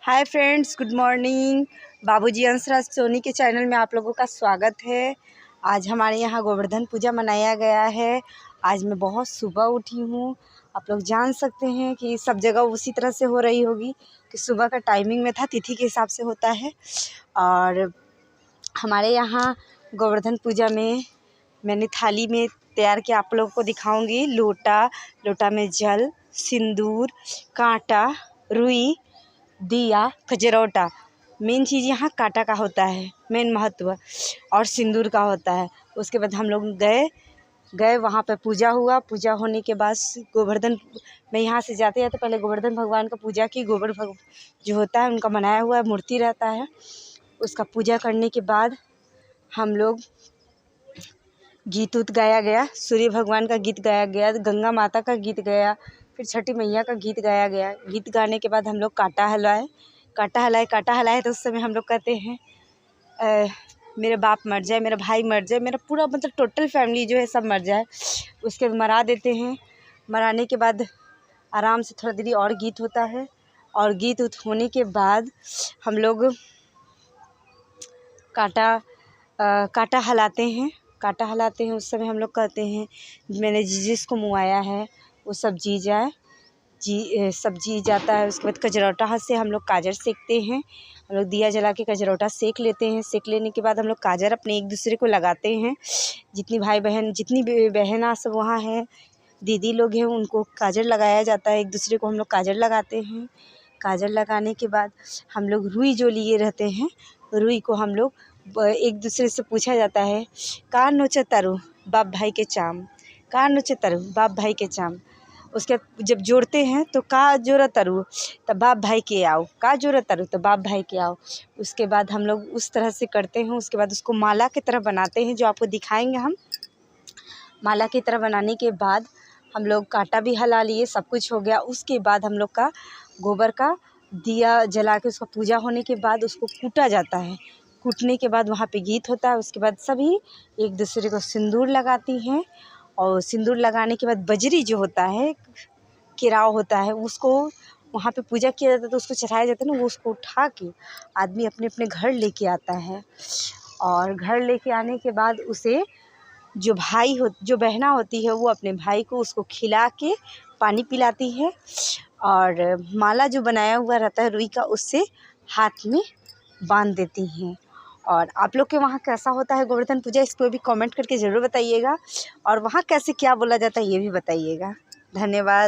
Hi friends, good morning. बाबूजी अंशराज सोनी के channel में आप लोगों का स्वागत है। आज हमारे यहाँ गोवर्धन पूजा मनाया गया है। आज मैं बहुत सुबह उठी हूँ। आप लोग जान सकते हैं कि सब जगह उसी तरह से हो रही होगी कि सुबह का टाइमिंग में था, तिथि के हिसाब से होता है। और हमारे यहाँ गोवर्धन पूजा में मैंने थाली में तैयार किया, आप लोगों को दिखाऊंगी। लोटा में जल, सिंदूर, कांटा, रुई, दिया, कजरौटा। मेन चीज़ यहाँ कांटा का होता है, मेन महत्व, और सिंदूर का होता है। उसके बाद हम लोग गए वहाँ पे पूजा हुआ। पूजा होने के बाद गोवर्धन, मैं यहाँ से जाते जाते पहले गोवर्धन भगवान का पूजा की। जो होता है उनका बनाया हुआ मूर्ति रहता है, उसका पूजा करने के बाद हम लोग गीत उत गाया गया। सूर्य भगवान का गीत गाया गया, गंगा माता का गीत गया, फिर छठी मैया का गीत गाया गया। गीत गाने के बाद हम लोग कांटा हलाए। तो उस समय हम लोग कहते हैं मेरे बाप मर जाए, मेरा भाई मर जाए, मेरा पूरा मतलब टोटल फैमिली जो है सब मर जाए। उसके मरा देते हैं। मराने के बाद आराम से थोड़ा देरी और गीत होता है, और गीत उत होने के बाद हम लोग कांटा हलाते हैं। उस समय हम लोग कहते हैं मैंने जिसको मुआया है वो सब जी जाए, सब जी जाता है। उसके बाद कजरौटा से हम लोग काजर सेकते हैं। हम लोग दिया जला के कजरौटा सेक लेते हैं। सेक लेने के बाद हम लोग काजर अपने एक दूसरे को लगाते हैं। जितनी भी बहना सब वहाँ हैं, दीदी लोग हैं, उनको काजर लगाया जाता है। एक दूसरे को हम लोग काजर लगाते हैं। काजर लगाने के बाद हम लोग रुई जो लिए रहते हैं, रुई को हम लोग एक दूसरे से पूछा जाता है, का नोचे तरु बाप भाई के चाम, का नोचे तरु बाप भाई के चाम। उसके जब जोड़ते हैं तो का जोड़ा तरु तो बाप भाई के आओ, का जोड़ा तरु तो बाप भाई के आओ। उसके बाद हम लोग उस तरह से करते हैं। उसके बाद उसको माला की तरह बनाते हैं, जो आपको दिखाएंगे हम। माला की तरह बनाने के बाद हम लोग कांटा भी हला लिए, सब कुछ हो गया। उसके बाद हम लोग का गोबर का दिया जला के, उसका पूजा होने के बाद उसको कूटा जाता है। कूटने के बाद वहाँ पे गीत होता है। उसके बाद सभी एक दूसरे को सिंदूर लगाती हैं, और सिंदूर लगाने के बाद बजरी जो होता है, केराव होता है, उसको वहाँ पे पूजा किया जाता है, तो उसको चढ़ाया जाता है ना। वो उसको उठा के आदमी अपने अपने घर लेके आता है, और घर लेके आने के बाद उसे जो बहना होती है वो अपने भाई को उसको खिला के पानी पिलाती है, और माला जो बनाया हुआ रहता है रुई का, उससे हाथ में बांध देती हैं। और आप लोग के वहाँ कैसा होता है गोवर्धन पूजा, इसको भी कमेंट करके ज़रूर बताइएगा। और वहाँ कैसे क्या बोला जाता है ये भी बताइएगा। धन्यवाद।